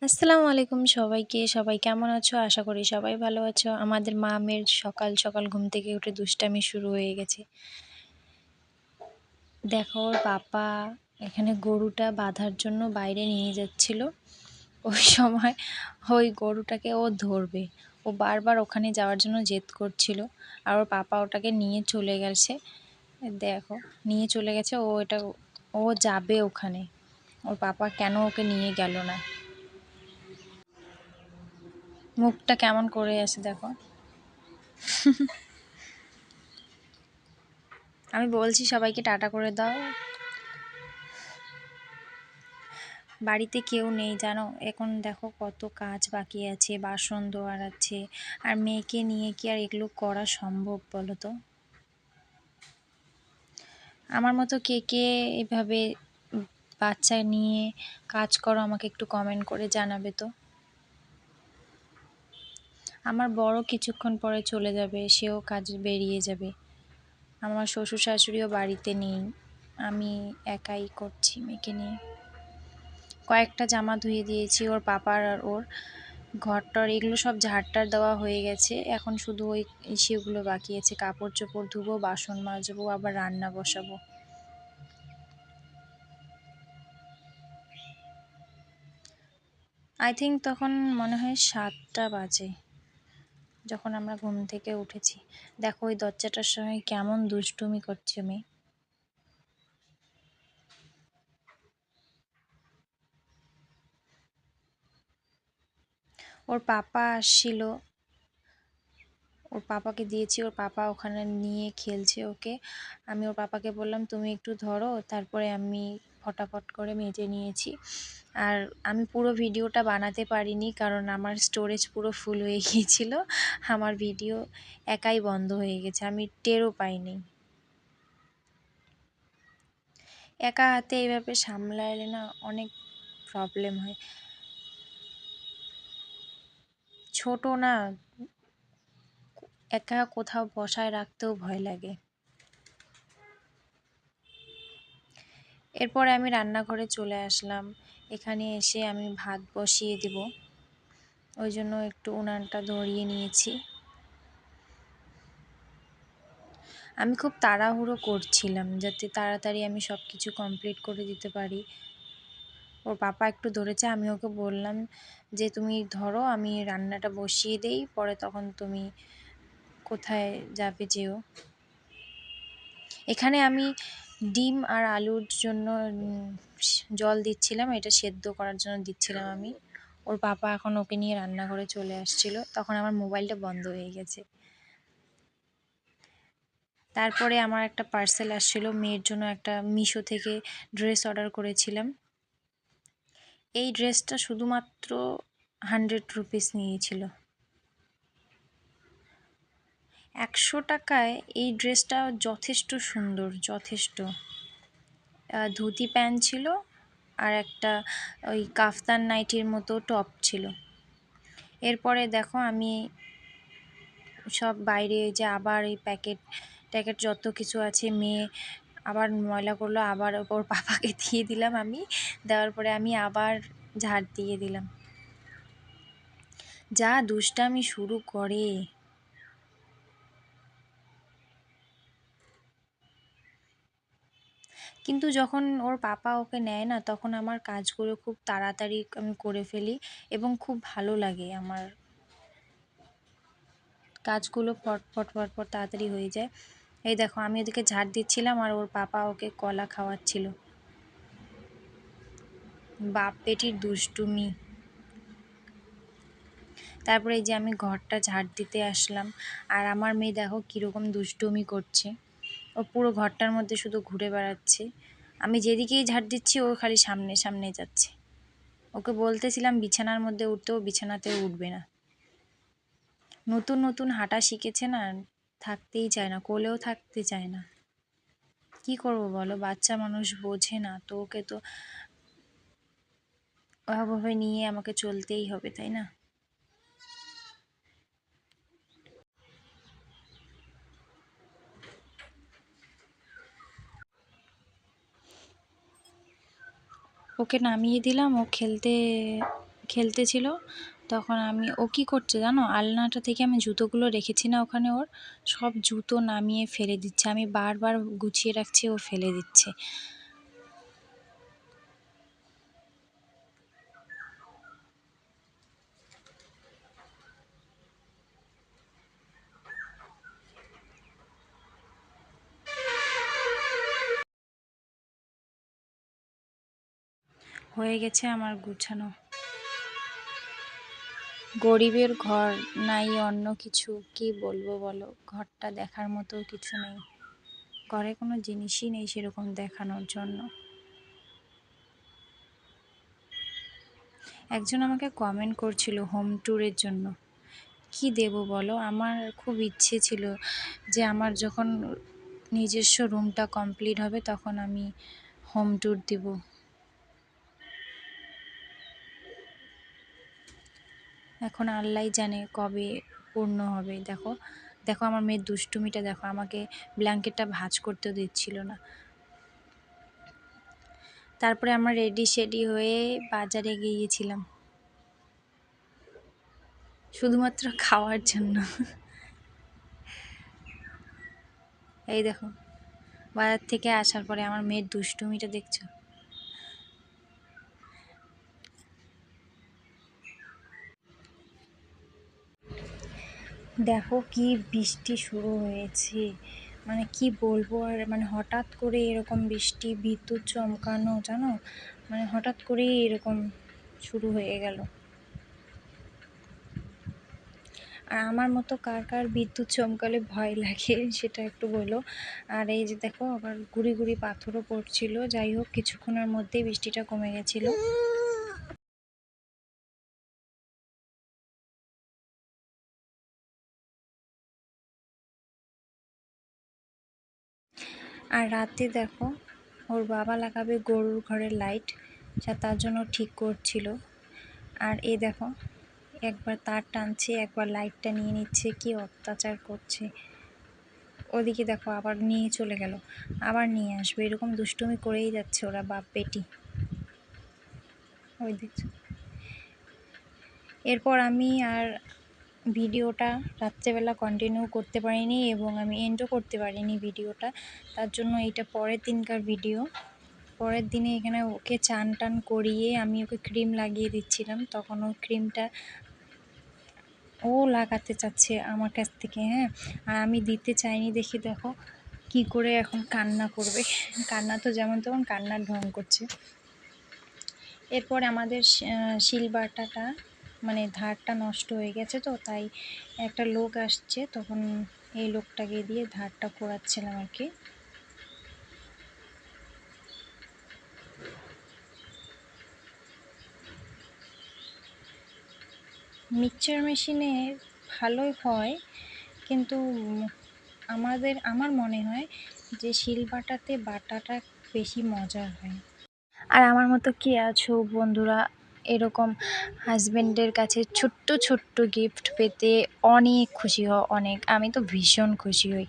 আসসালামু আলাইকুম সবাইকে। সবাই কেমন আছো? আশা করি সবাই ভালো আছো। আমাদের মামের সকাল, সকাল ঘুম থেকে উঠে দুষ্টামি শুরু হয়ে গেছে। দেখো ওর পাপা এখানে গরুটা বাঁধার জন্য বাইরে নিয়ে যাচ্ছিল। ওই সময় ওই গরুটাকে ও ধরবে। ও বারবার ওখানে যাওয়ার জন্য জেদ করছিল। আর ওর পাপা ওটাকে নিয়ে চলে গেছে। দেখো নিয়ে চলে গেছে ও যাবে ওখানে। ওর পাপা কেন ওকে নিয়ে গেল না? মুখটা কেমন করে আছে দেখো। আমি বলছি সবাইকে টাটা করে দাও। বাড়িতে কেউ নেই জানো, এখন দেখো কত কাজ বাকি আছে, বাসন ধোয়ার আছে। আর মেয়েকে নিয়ে কি আর এগুলো করা সম্ভব বলো তো? আমার মতো কে কে এভাবে বাচ্চা নিয়ে কাজ করো আমাকে একটু কমেন্ট করে জানাবে তো। আমার বড় কিছুক্ষণ পরে চলে যাবে, সেও কাজে বেরিয়ে যাবে। আমার শ্বশুর শাশুড়িও বাড়িতে নেই, আমি একাই করছি মেয়েকে নিয়ে। কয়েকটা জামা ধুয়ে দিয়েছি ওর পাপার আর ওর। ঘরটর এগুলো সব ঝাড়টার দেওয়া হয়ে গেছে, এখন শুধু ওই সেগুলো বাকি আছে। কাপড় চোপড় ধুবো, বাসন মাজবো, আবার রান্না বসাবো। আই থিঙ্ক তখন মনে হয় 7টা বাজে যখন আমরা ঘুম থেকে উঠেছি। দেখো ওই দরজাটার সময় কেমন দুষ্টুমি করছে মেয়ে। ওর পাপা আসছিল, ওর পাপাকে দিয়েছি, ওর পাপা ওখানে নিয়ে খেলছে ওকে। আমি ওর পাপাকে বললাম তুমি একটু ধরো, তারপরে আমি ফটাফট করে মেজে নিয়েছি। আর আমি পুরো ভিডিওটা বানাতে পারিনি কারণ আমার স্টোরেজ পুরো ফুল হয়ে গিয়েছিল। আমার ভিডিও একাই বন্ধ হয়ে গেছে, আমি টেরও পাইনি। একা হাতে এইভাবে সামলাইলে না অনেক প্রবলেম হয়। ছোট না, একা কোথাও বসায় রাখতেও ভয় লাগে। এরপরে আমি রান্নাঘরে চলে আসলাম। এখানে এসে আমি ভাত বসিয়ে দিব, ওই জন্য একটু উনানটা ধরিয়ে নিয়েছি। আমি খুব তাড়াহুড়ো করছিলাম যাতে তাড়াতাড়ি আমি সব কিছু কমপ্লিট করে দিতে পারি। ওর পাপা একটু ধরেছে, আমি ওকে বললাম যে তুমি ধরো, আমি রান্নাটা বসিয়ে দেই, পরে তখন তুমি কোথায় যাবে যেও। এখানে আমি ডিম আর আলুর জন্য জল দিচ্ছিলাম, এটা সেদ্ধ করার জন্য দিচ্ছিলাম আমি। ওর পাপা এখন ওকে নিয়ে রান্নাঘরে চলে আসছিল, তখন আমার মোবাইলটা বন্ধ হয়ে গেছে। তারপরে আমার একটা পার্সেল আসছিল, মেয়ের জন্য একটা মিশো থেকে ড্রেস অর্ডার করেছিলাম। এই ড্রেসটা শুধুমাত্র 100 রুপিস নিয়েছিল। 100 টাকায় এই ড্রেসটা যথেষ্ট সুন্দর, যথেষ্ট। ধুতি প্যান্ট ছিল আর একটা ওই কাফতান নাইটির মতো টপ ছিল। এরপরে দেখো আমি সব বাইরে যে আবার এই প্যাকেট ট্যাকেট যত কিছু আছে মেয়ে আবার ময়লা করলো, আবার ওর পাপাকে দিয়ে দিলাম আমি। দেওয়ার পরে আমি আবার ঝাড় দিয়ে দিলাম। যা দুষ্টামি শুরু করে। কিন্তু যখন ওর পাপা ওকে নেয় না, তখন আমার কাজগুলো খুব তাড়াতাড়ি আমি করে ফেলি এবং খুব ভালো লাগে আমার কাজগুলো। ফট তাড়াতাড়ি হয়ে যায়। এই দেখো আমি ওদিকে ঝাড় দিচ্ছিলাম আর ওর পাপা ওকে কলা খাওয়াচ্ছিল। বাপ বেটির দুষ্টুমি। তারপরে এই যে আমি ঘরটা ঝাড় দিতে আসলাম, আর আমার মেয়ে দেখো কীরকম দুষ্টুমি করছে। ও পুরো ঘরটার মধ্যে শুধু ঘুরে বেড়াচ্ছে। আমি যেদিকেই ঝাড় দিচ্ছি ও খালি সামনে সামনে যাচ্ছে। ওকে বলতেছিলাম বিছানার মধ্যে উঠতেও, বিছানাতেও উঠবে না। নতুন নতুন হাঁটা শিখেছে না, থাকতেই চায় না, কোলেও থাকতে চায় না। কি করব বলো, বাচ্চা মানুষ বোঝে না তো, ওকে তো ওভাবে নিয়ে আমাকে চলতেই হবে, তাই না? ওকে নামিয়ে দিলাম, ও খেলতে খেলতেছিল, তখন ও কী করছে জানো, আলনাটা থেকে আমি জুতোগুলো রেখেছি না ওখানে, ওর সব জুতো নামিয়ে ফেলে দিচ্ছে। আমি বারবার গুছিয়ে রাখছি, ও ফেলে দিচ্ছে। হয়ে গেছে আমার গুছানো। গরিবের ঘর, নাই অন্য কিছু, কি বলবো বলো, ঘরটা দেখার মতো কিছু নেই, ঘরে কোনো জিনিসই নেই সেরকম দেখানোর জন্য। একজন আমাকে কমেন্ট করছিল হোম ট্যুরের জন্য, কি দেব বলো, আমার খুব ইচ্ছে ছিল যে আমার যখন নিজস্ব রুমটা কমপ্লিট হবে তখন আমি হোম ট্যুর দিব। এখন আল্লাহই জানে কবে পূর্ণ হবে। দেখো দেখো আমার মেয়ের দুষ্টুমিটা দেখো, আমাকে ব্ল্যাঙ্কেটটা ভাঁজ করতেও দিচ্ছিল না। তারপরে আমরা রেডি শেডি হয়ে বাজারে গিয়েছিলাম শুধুমাত্র খাওয়ার জন্য। এই দেখো বাজার থেকে আসার পরে আমার মেয়ের দুষ্টুমিটা দেখছো। দেখো কি বৃষ্টি শুরু হয়েছে, মানে কি বলবো আর, মানে হঠাৎ করে এরকম বৃষ্টি, বিদ্যুৎ চমকানো, জানো, মানে হঠাৎ করেই এরকম শুরু হয়ে গেল। আর আমার মতো কার কার বিদ্যুৎ চমকালে ভয় লাগে সেটা একটু বলো। আর এই যে দেখো আবার গুড়ি গুড়ি পাথরও পড়ছিল। যাই হোক কিছুক্ষণের মধ্যেই বৃষ্টিটা কমে গেছিলো। আর রাতে দেখো ওর বাবা লাগাবে গরুর ঘরের লাইট, তার জন্য ঠিক করছিল। আর এই দেখো একবার তার টানছে, একবার লাইটটা নিয়ে নিচ্ছে, কি অত্যাচার করছে। ওদিকে দেখো আবার নিয়ে চলে গেল, আবার নিয়ে আসবে, এরকম দুষ্টুমি করেই যাচ্ছে ওরা বাপ বেটি। ওই দেখছো। এরপর আমি আর ভিডিওটা রাত্রেবেলা কন্টিনিউ করতে পারিনি এবং আমি এন্ডও করতে পারিনি ভিডিওটা। তার জন্য এটা পরের দিনকার ভিডিও। পরের দিনে এখানে ওকে চান টান করিয়ে আমি ওকে ক্রিম লাগিয়ে দিচ্ছিলাম, তখন ও ক্রিমটা ও লাগাতে চাচ্ছে আমার কাছ থেকে, হ্যাঁ, আর আমি দিতে চাইনি দেখি দেখো কি করে এখন কান্না করবে। কান্না তো যেমন তেমন কান্নার ঢং করছে। এরপর আমাদের শিলবাটাটা মানে ধারটা নষ্ট হয়ে গেছে, তো তাই একটা লোক আসছে, তখন এই লোকটাকে দিয়ে ধারটা করাচ্ছিলাম আর কি। মিক্সচার মেশিনে ভালোই হয়, কিন্তু আমার মনে হয় যে শিলবাটাতে বাটাটা বেশি মজার হয়। আর আমার মতো কে আছো বন্ধুরা এরকম হাজব্যান্ডের কাছে ছোট্ট ছোট্ট গিফট পেতে অনেক খুশি হও, অনেক, আমি তো ভীষণ খুশি হই।